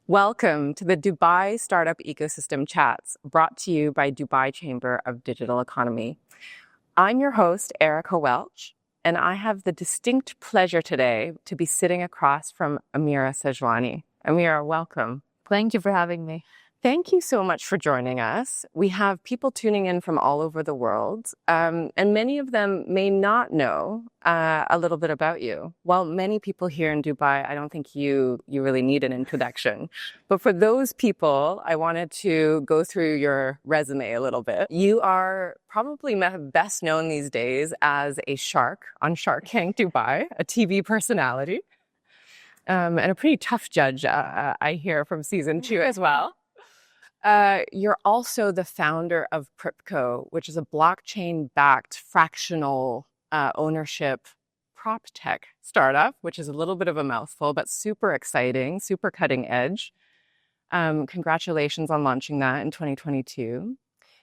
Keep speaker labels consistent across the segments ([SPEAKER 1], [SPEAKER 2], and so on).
[SPEAKER 1] Welcome to the Dubai Startup Ecosystem Chats, brought to you by Dubai Chamber of Digital Economy. I'm your host, Erica Welch, and I have the distinct pleasure today to be sitting across from Amira Sajwani. Amira, welcome.
[SPEAKER 2] Thank you for having me.
[SPEAKER 1] Thank you so much for joining us. We have people tuning in from all over the world, and many of them may not know a little bit about you. While many people here in Dubai, I don't think you really need an introduction. But for those people, I wanted to go through your resume a little bit. You are probably best known these days as a shark on Shark Tank Dubai, a TV personality, and a pretty tough judge, I hear, from season 2 as well. You're also the founder of PRYPCO, which is a blockchain-backed fractional ownership proptech startup, which is a little bit of a mouthful, but super exciting, super cutting edge. Congratulations on launching that in 2022.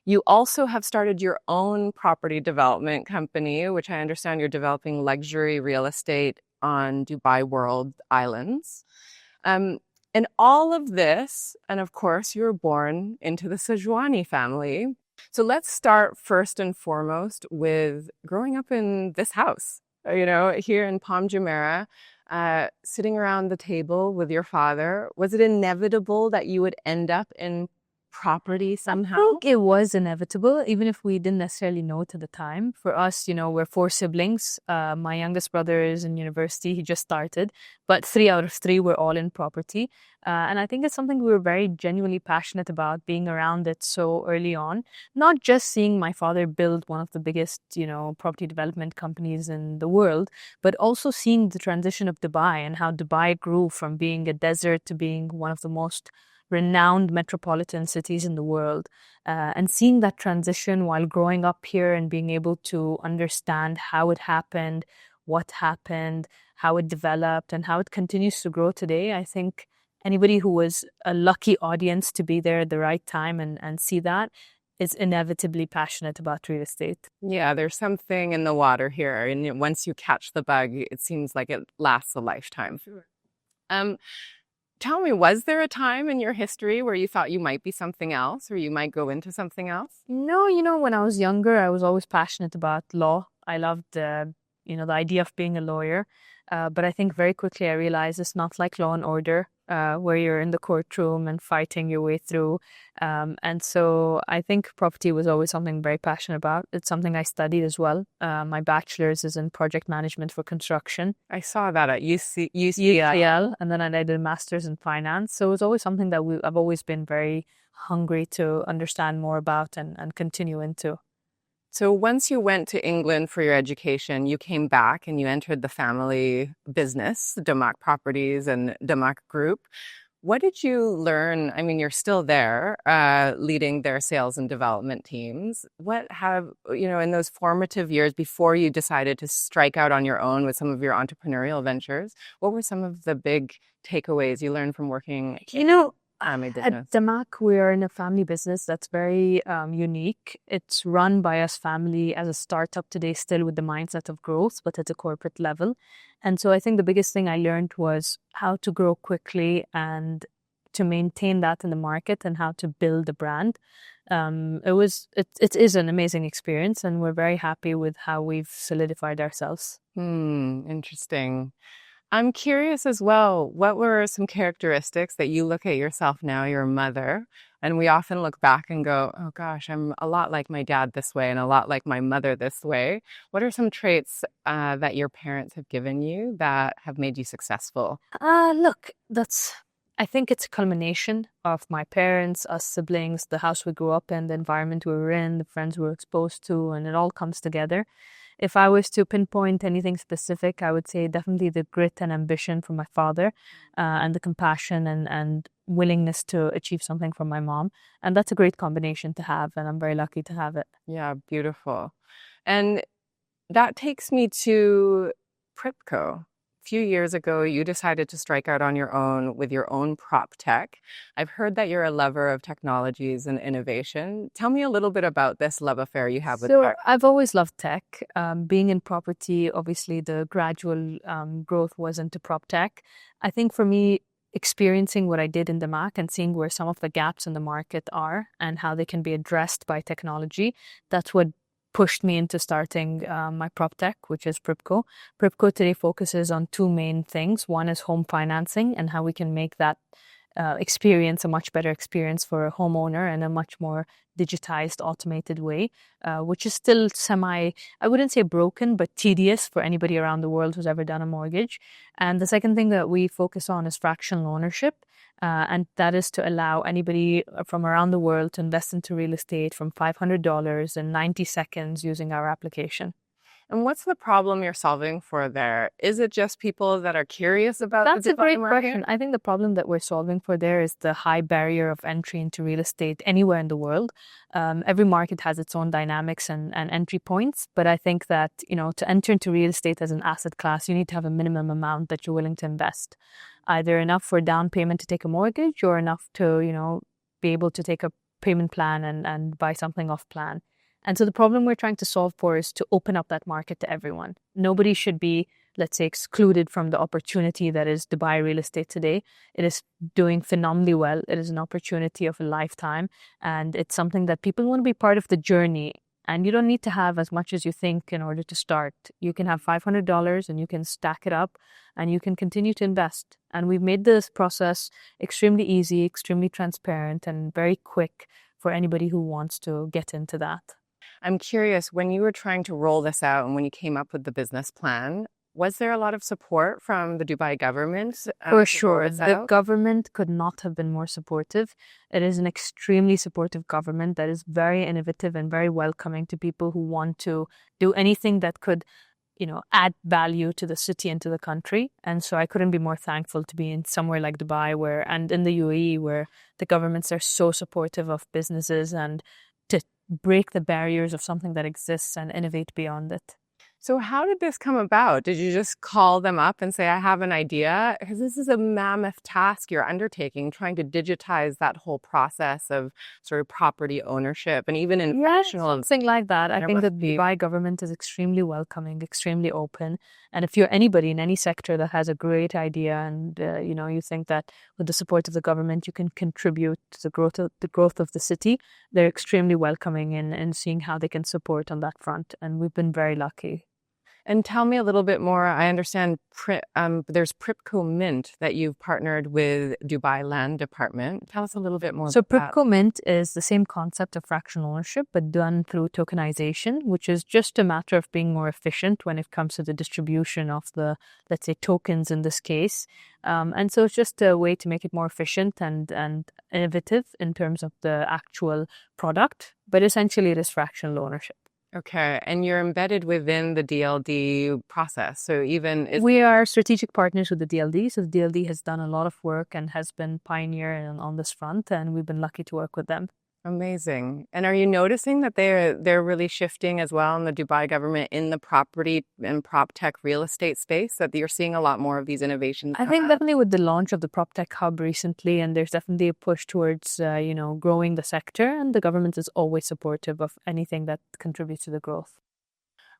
[SPEAKER 1] You also have started your own property development company, which I understand you're developing luxury real estate on Dubai World Islands. And all of this, and of course, you were born into the Sajwani family. So let's start first and foremost with growing up in this house, here in Palm Jumeirah, sitting around the table with your father. Was it inevitable that you would end up in property somehow?
[SPEAKER 2] I think it was inevitable, even if we didn't necessarily know it at the time. For us, we're 4 siblings. My youngest brother is in university. He just started. But 3 out of 3 were all in property. And I think it's something we were very genuinely passionate about, being around it so early on. Not just seeing my father build one of the biggest, property development companies in the world, but also seeing the transition of Dubai and how Dubai grew from being a desert to being one of the most renowned metropolitan cities in the world, and seeing that transition while growing up here and being able to understand how it happened, what happened, how it developed, and how it continues to grow today. I think anybody who was a lucky audience to be there at the right time and see that is inevitably passionate about real estate.
[SPEAKER 1] Yeah, there's something in the water here. And once you catch the bug, it seems like it lasts a lifetime.
[SPEAKER 2] Sure.
[SPEAKER 1] Tell me, was there a time in your history where you thought you might be something else or you might go into something else?
[SPEAKER 2] No, when I was younger, I was always passionate about law. I loved the idea of being a lawyer. But I think very quickly I realized it's not like Law and Order, where you're in the courtroom and fighting your way through. And so I think property was always something I'm very passionate about. It's something I studied as well. My bachelor's is in project management for construction.
[SPEAKER 1] I saw that at
[SPEAKER 2] UCL, and then I did a master's in finance. So it was always something that I've always been very hungry to understand more about and continue into.
[SPEAKER 1] So once you went to England for your education, you came back and you entered the family business, DAMAC Properties and DAMAC Group. What did you learn? I mean, you're still there, leading their sales and development teams. What have, in those formative years before you decided to strike out on your own with some of your entrepreneurial ventures, what were some of the big takeaways you learned from working?
[SPEAKER 2] At DAMAC, we are in a family business that's very unique. It's run by us family as a startup today, still with the mindset of growth, but at a corporate level. And so I think the biggest thing I learned was how to grow quickly and to maintain that in the market and how to build a brand. It is an amazing experience, and we're very happy with how we've solidified ourselves.
[SPEAKER 1] Interesting. I'm curious as well, what were some characteristics that you look at yourself now, your mother, and we often look back and go, oh gosh, I'm a lot like my dad this way and a lot like my mother this way. What are some traits that your parents have given you that have made you successful?
[SPEAKER 2] Look, I think it's a culmination of my parents, us siblings, the house we grew up in, the environment we were in, the friends we were exposed to, and it all comes together. If I was to pinpoint anything specific, I would say definitely the grit and ambition from my father, and the compassion and willingness to achieve something from my mom. And that's a great combination to have, and I'm very lucky to have it.
[SPEAKER 1] Yeah, beautiful. And that takes me to PRYPCO. Few years ago, you decided to strike out on your own with your own prop tech. I've heard that you're a lover of technologies and innovation. Tell me a little bit about this love affair you have with tech.
[SPEAKER 2] I've always loved tech. Being in property, obviously the gradual growth was into prop tech. I think for me, experiencing what I did in DAMAC and seeing where some of the gaps in the market are and how they can be addressed by technology, that's what pushed me into starting my proptech, which is PRYPCO. PRYPCO today focuses on two main things. One is home financing and how we can make that experience a much better experience for a homeowner in a much more digitized, automated way, which is still I wouldn't say broken, but tedious for anybody around the world who's ever done a mortgage. And the second thing that we focus on is fractional ownership. And that is to allow anybody from around the world to invest into real estate from $500 in 90 seconds using our application.
[SPEAKER 1] And what's the problem you're solving for there? Is it just people that are curious about
[SPEAKER 2] That's
[SPEAKER 1] the
[SPEAKER 2] a great
[SPEAKER 1] market?
[SPEAKER 2] question. I think the problem that we're solving for there is the high barrier of entry into real estate anywhere in the world. Every market has its own dynamics and entry points, but I think that, to enter into real estate as an asset class, you need to have a minimum amount that you're willing to invest. Either enough for a down payment to take a mortgage or enough to, be able to take a payment plan and buy something off plan. And so the problem we're trying to solve for is to open up that market to everyone. Nobody should be, let's say, excluded from the opportunity that is Dubai real estate today. It is doing phenomenally well. It is an opportunity of a lifetime. And it's something that people want to be part of the journey. And you don't need to have as much as you think in order to start. You can have $500 and you can stack it up and you can continue to invest. And we've made this process extremely easy, extremely transparent, and very quick for anybody who wants to get into that.
[SPEAKER 1] I'm curious, when you were trying to roll this out and when you came up with the business plan, was there a lot of support from the Dubai government?
[SPEAKER 2] For sure. The government could not have been more supportive. It is an extremely supportive government that is very innovative and very welcoming to people who want to do anything that could, add value to the city and to the country. And so I couldn't be more thankful to be in somewhere like Dubai and in the UAE where the governments are so supportive of businesses and to break the barriers of something that exists and innovate beyond it.
[SPEAKER 1] So how did this come about? Did you just call them up and say, I have an idea? Because this is a mammoth task you're undertaking, trying to digitize that whole process of sort of property ownership and even in fractional.
[SPEAKER 2] Something like that. I think the Dubai government is extremely welcoming, extremely open. And if you're anybody in any sector that has a great idea and, you think that with the support of the government, you can contribute to the growth of the city, they're extremely welcoming in seeing how they can support on that front. And we've been very lucky.
[SPEAKER 1] And tell me a little bit more. I understand there's PRYPCO Mint that you've partnered with Dubai Land Department. Tell us a little bit more
[SPEAKER 2] So
[SPEAKER 1] about that.
[SPEAKER 2] PRYPCO Mint is the same concept of fractional ownership, but done through tokenization, which is just a matter of being more efficient when it comes to the distribution of the, let's say, tokens in this case. And so it's just a way to make it more efficient and innovative in terms of the actual product. But essentially, it is fractional ownership.
[SPEAKER 1] Okay. And you're embedded within the DLD process. So
[SPEAKER 2] we are strategic partners with the DLD. So the DLD has done a lot of work and has been pioneer on this front, and we've been lucky to work with them.
[SPEAKER 1] Amazing. And are you noticing that they're really shifting as well in the Dubai government in the property and proptech real estate space, that you're seeing a lot more of these innovations?
[SPEAKER 2] I think definitely with the launch of the proptech hub recently, and there's definitely a push towards, growing the sector, and the government is always supportive of anything that contributes to the growth.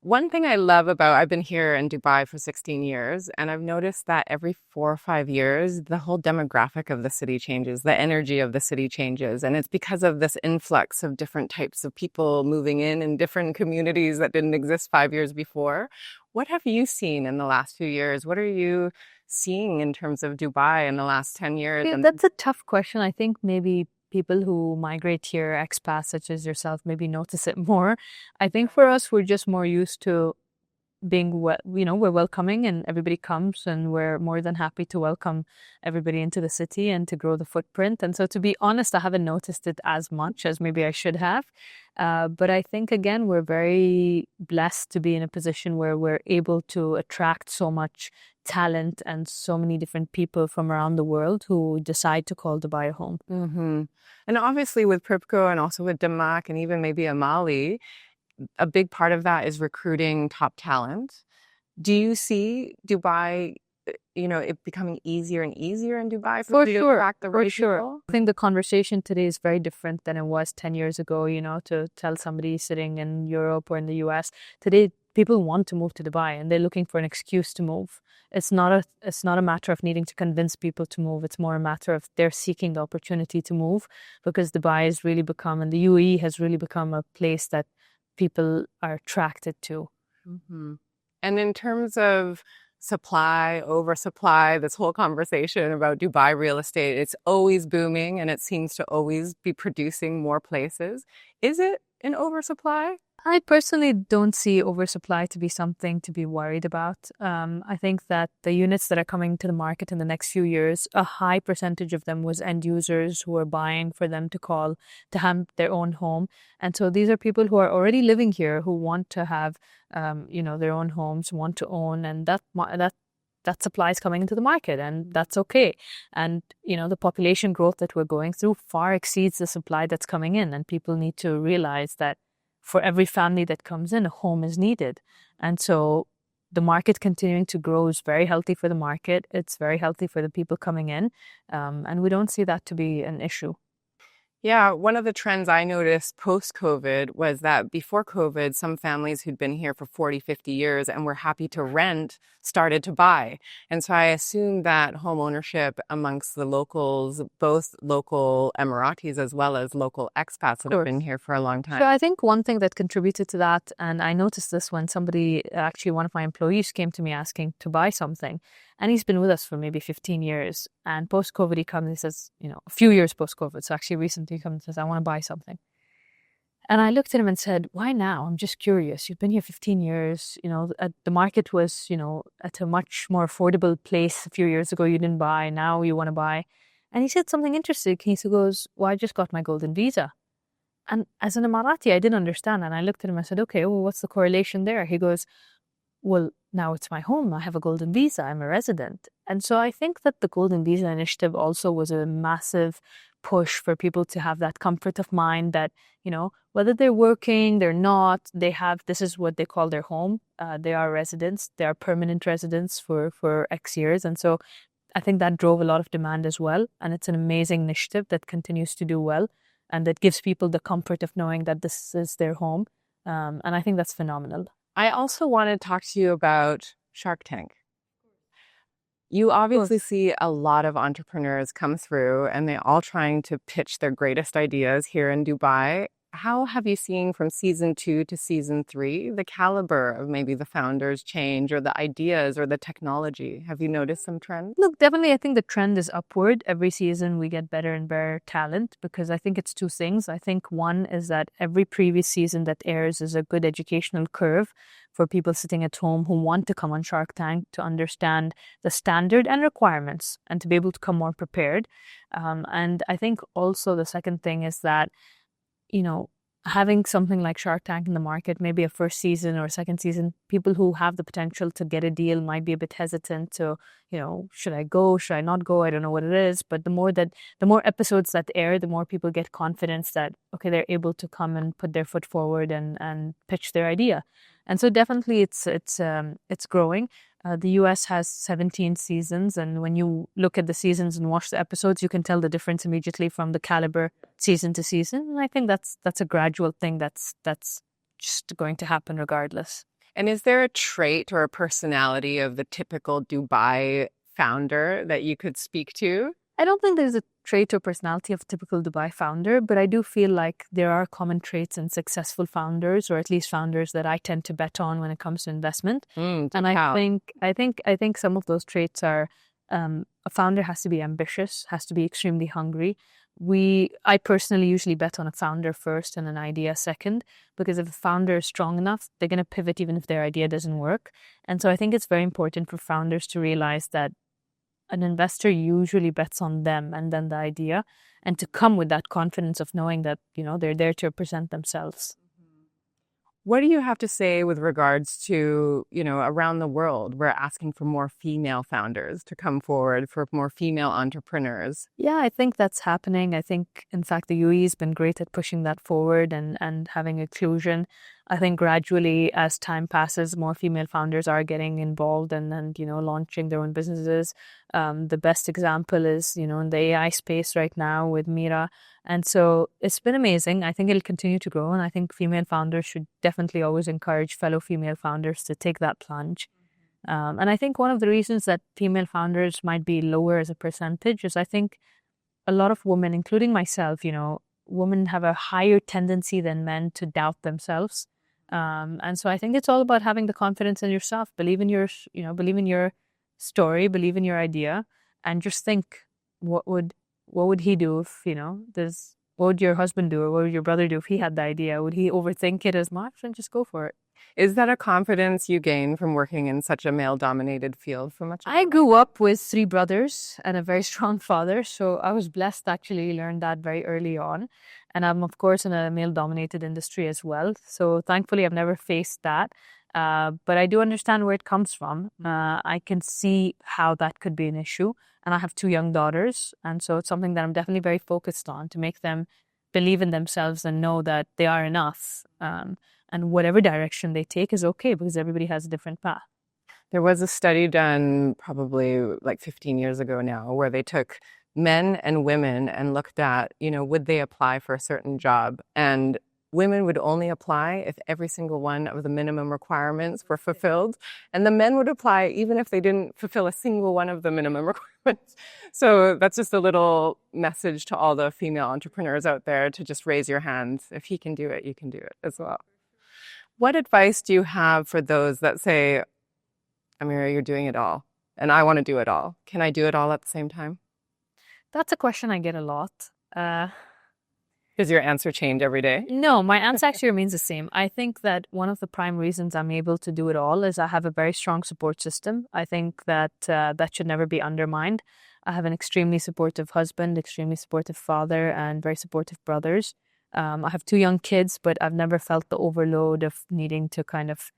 [SPEAKER 1] One thing I love I've been here in Dubai for 16 years, and I've noticed that every 4 or 5 years, the whole demographic of the city changes, the energy of the city changes. And it's because of this influx of different types of people moving in different communities that didn't exist 5 years before. What have you seen in the last few years? What are you seeing in terms of Dubai in the last 10 years?
[SPEAKER 2] That's a tough question. I think maybe people who migrate here, expats such as yourself, maybe notice it more. I think for us, we're just more used to being, we're welcoming and everybody comes, and we're more than happy to welcome everybody into the city and to grow the footprint. And so to be honest, I haven't noticed it as much as maybe I should have. But I think, again, we're very blessed to be in a position where we're able to attract so much talent and so many different people from around the world who decide to call Dubai a home.
[SPEAKER 1] Mm-hmm. And obviously with PRYPCO and also with DAMAC and even maybe Amali, a big part of that is recruiting top talent. Do you see Dubai it becoming easier and easier in Dubai
[SPEAKER 2] For
[SPEAKER 1] you to
[SPEAKER 2] sure,
[SPEAKER 1] attract the
[SPEAKER 2] for
[SPEAKER 1] right
[SPEAKER 2] sure.
[SPEAKER 1] people?
[SPEAKER 2] I think the conversation today is very different than it was 10 years ago, to tell somebody sitting in Europe or in the US. Today, people want to move to Dubai and they're looking for an excuse to move. It's not a matter of needing to convince people to move. It's more a matter of they're seeking the opportunity to move because Dubai has really become, and the UAE has really become a place that people are attracted to.
[SPEAKER 1] Hmm. And in terms of supply, oversupply, this whole conversation about Dubai real estate, it's always booming and it seems to always be producing more places. Is it an oversupply?
[SPEAKER 2] I personally don't see oversupply to be something to be worried about. I think that the units that are coming to the market in the next few years, a high percentage of them was end users who are buying for them to have their own home. And so these are people who are already living here who want to have, their own homes, want to own, and that supply is coming into the market, and that's okay. And the population growth that we're going through far exceeds the supply that's coming in, and people need to realize that for every family that comes in, a home is needed. And so the market continuing to grow is very healthy for the market. It's very healthy for the people coming in. And we don't see that to be an issue.
[SPEAKER 1] Yeah, one of the trends I noticed post-COVID was that before COVID, some families who'd been here for 40, 50 years and were happy to rent started to buy. And so I assume that home ownership amongst the locals, both local Emiratis as well as local expats that have been here for a long time.
[SPEAKER 2] So I think one thing that contributed to that, and I noticed this when one of my employees came to me asking to buy something, and he's been with us for maybe 15 years. And post-COVID, he comes and he says, a few years post-COVID, so actually recently he comes and says, I want to buy something. And I looked at him and said, why now? I'm just curious. You've been here 15 years. The market was, at a much more affordable place a few years ago. You didn't buy. Now you want to buy. And he said something interesting. He goes, well, I just got my golden visa. And as an Emirati, I didn't understand. And I looked at him and I said, okay, well, what's the correlation there? He goes, well, now it's my home. I have a golden visa. I'm a resident. And so I think that the golden visa initiative also was a massive push for people to have that comfort of mind that, whether they're working, they're not, this is what they call their home. They are residents. They are permanent residents for X years. And so I think that drove a lot of demand as well. And it's an amazing initiative that continues to do well and that gives people the comfort of knowing that this is their home. And I think that's phenomenal.
[SPEAKER 1] I also want to talk to you about Shark Tank. You obviously see a lot of entrepreneurs come through and they're all trying to pitch their greatest ideas here in Dubai. How have you seen from season 2 to season 3 the caliber of maybe the founders change or the ideas or the technology? Have you noticed some trends?
[SPEAKER 2] Look, definitely, I think the trend is upward. Every season we get better and better talent because I think it's two things. I think one is that every previous season that airs is a good educational curve for people sitting at home who want to come on Shark Tank to understand the standard and requirements and to be able to come more prepared. And I think also the second thing is that having something like Shark Tank in the market, maybe a first season or a second season, people who have the potential to get a deal might be a bit hesitant to, should I go? Should I not go? I don't know what it is. But the more episodes that air, the more people get confidence that, okay, they're able to come and put their foot forward and pitch their idea. And so definitely it's growing. The US has 17 seasons, and when you look at the seasons and watch the episodes, you can tell the difference immediately from the caliber season to season. And I think that's a gradual thing that's just going to happen regardless.
[SPEAKER 1] And is there a trait or a personality of the typical Dubai founder that you could speak to?
[SPEAKER 2] I don't think there's a trait or personality of a typical Dubai founder, but I do feel like there are common traits in successful founders, or at least founders that I tend to bet on when it comes to investment. And I think some of those traits are a founder has to be ambitious, has to be extremely hungry. I personally usually bet on a founder first and an idea second, because if a founder is strong enough, they're going to pivot even if their idea doesn't work. And so I think it's very important for founders to realize that an investor usually bets on them and then the idea, and to come with that confidence of knowing that, they're there to represent themselves.
[SPEAKER 1] What do you have to say with regards to, around the world, we're asking for more female founders to come forward, for more female entrepreneurs?
[SPEAKER 2] Yeah, I think that's happening. I think, in fact, the UAE has been great at pushing that forward and having inclusion. I think gradually as time passes, more female founders are getting involved and launching their own businesses. The best example is, in the AI space right now with Mira. And so it's been amazing. I think it'll continue to grow. And I think female founders should definitely always encourage fellow female founders to take that plunge. And I think one of the reasons that female founders might be lower as a percentage is I think a lot of women, including myself, women have a higher tendency than men to doubt themselves. And so I think it's all about having the confidence in yourself, believe in your story, believe in your idea, and just think, what would he do if, what would your husband do or what would your brother do if he had the idea? Would he overthink it as much? And just go for it.
[SPEAKER 1] Is that a confidence you gain from working in such a male-dominated field for much of
[SPEAKER 2] I grew up with 3 brothers and a very strong father, so I was blessed to actually learn that very early on. And I'm, of course, in a male-dominated industry as well. So thankfully, I've never faced that. But I do understand where it comes from. I can see how that could be an issue. And I have 2 young daughters. And so it's something that I'm definitely very focused on to make them believe in themselves and know that they are enough. And whatever direction they take is okay because everybody has a different path.
[SPEAKER 1] There was a study done probably like 15 years ago now where they took men and women and looked at, would they apply for a certain job? And women would only apply if every single one of the minimum requirements were fulfilled. And the men would apply even if they didn't fulfill a single one of the minimum requirements. So that's just a little message to all the female entrepreneurs out there to just raise your hands. If he can do it, you can do it as well. What advice do you have for those that say, Amira, you're doing it all, and I want to do it all. Can I do it all at the same time?
[SPEAKER 2] That's a question I get a lot.
[SPEAKER 1] Does your answer change every day?
[SPEAKER 2] No, my answer actually remains the same. I think that one of the prime reasons I'm able to do it all is I have a very strong support system. I think that that should never be undermined. I have an extremely supportive husband, extremely supportive father, and very supportive brothers. I have 2 young kids, but I've never felt the overload of needing to kind of,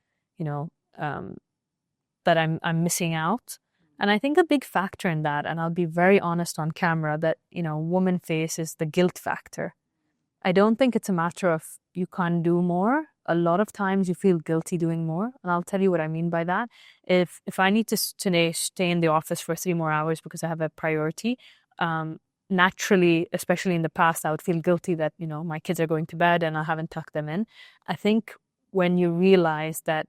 [SPEAKER 2] that I'm missing out. And I think a big factor in that, and I'll be very honest on camera, that, women face is the guilt factor. I don't think it's a matter of you can't do more. A lot of times you feel guilty doing more. And I'll tell you what I mean by that. If I need to today stay in the office for 3 more hours because I have a priority, naturally, especially in the past, I would feel guilty that, my kids are going to bed and I haven't tucked them in. I think when you realize that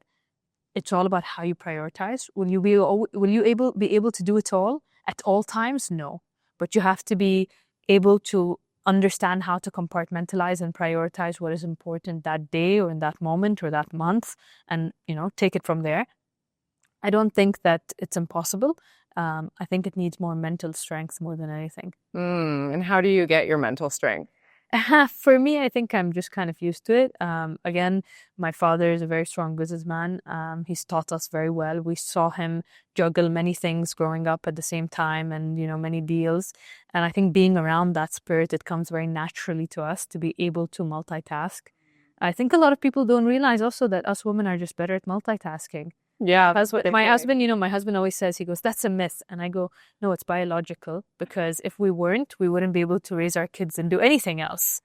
[SPEAKER 2] it's all about how you prioritize, will you be able to do it all at all times? No. But you have to be able to understand how to compartmentalize and prioritize what is important that day or in that moment or that month and, take it from there. I don't think that it's impossible. I think it needs more mental strength more than anything.
[SPEAKER 1] And how do you get your mental strength?
[SPEAKER 2] For me, I think I'm just kind of used to it. Again, my father is a very strong businessman. He's taught us very well. We saw him juggle many things growing up at the same time and, many deals. And I think being around that spirit, it comes very naturally to us to be able to multitask. I think a lot of people don't realize also that us women are just better at multitasking.
[SPEAKER 1] Yeah.
[SPEAKER 2] My husband always says, he goes, that's a myth. And I go, no, it's biological, because if we weren't, we wouldn't be able to raise our kids and do anything else.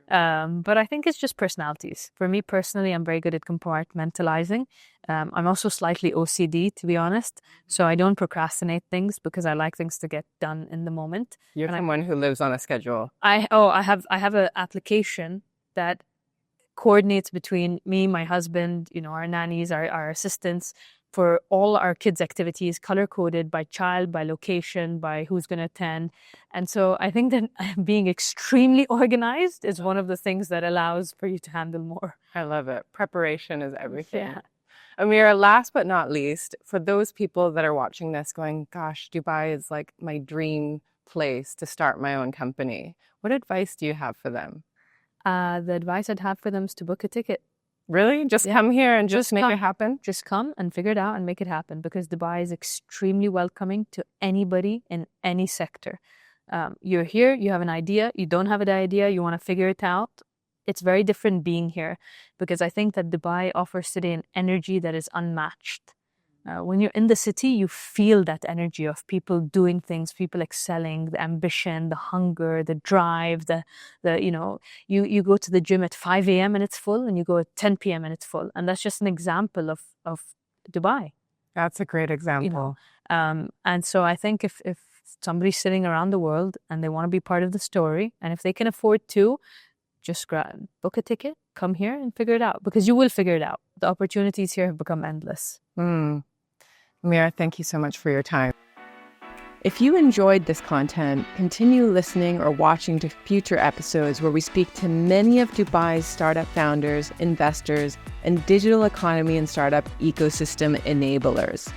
[SPEAKER 2] But I think it's just personalities. For me personally, I'm very good at compartmentalizing. I'm also slightly OCD, to be honest. So I don't procrastinate things because I like things to get done in the moment.
[SPEAKER 1] You're someone who lives on a schedule.
[SPEAKER 2] I have an application that coordinates between me, my husband, our nannies, our assistants, for all our kids' activities, color-coded by child, by location, by who's going to attend. And so I think that being extremely organized is one of the things that allows for you to handle more.
[SPEAKER 1] I love it. Preparation is everything.
[SPEAKER 2] Yeah.
[SPEAKER 1] Amira, last but not least, for those people that are watching this going, gosh, Dubai is like my dream place to start my own company, what advice do you have for them?
[SPEAKER 2] The advice I'd have for them is to book a ticket.
[SPEAKER 1] Really? Just come here and just make it happen?
[SPEAKER 2] Just come and figure it out and make it happen, because Dubai is extremely welcoming to anybody in any sector. You're here, you have an idea, you don't have an idea, you want to figure it out. It's very different being here, because I think that Dubai offers today an energy that is unmatched. When you're in the city, you feel that energy of people doing things, people excelling, the ambition, the hunger, the drive, you go to the gym at 5 a.m. and it's full, and you go at 10 p.m. and it's full. And that's just an example of Dubai.
[SPEAKER 1] That's a great example.
[SPEAKER 2] And so I think if somebody's sitting around the world and they want to be part of the story, and if they can afford to, just book a ticket, come here and figure it out, because you will figure it out. The opportunities here have become endless.
[SPEAKER 1] Amira, thank you so much for your time. If you enjoyed this content, continue listening or watching to future episodes where we speak to many of Dubai's startup founders, investors, and digital economy and startup ecosystem enablers.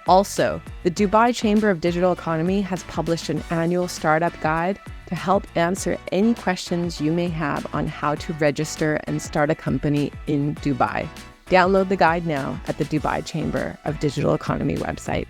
[SPEAKER 1] Also, the Dubai Chamber of Digital Economy has published an annual startup guide to help answer any questions you may have on how to register and start a company in Dubai. Download the guide now at the Dubai Chamber of Digital Economy website.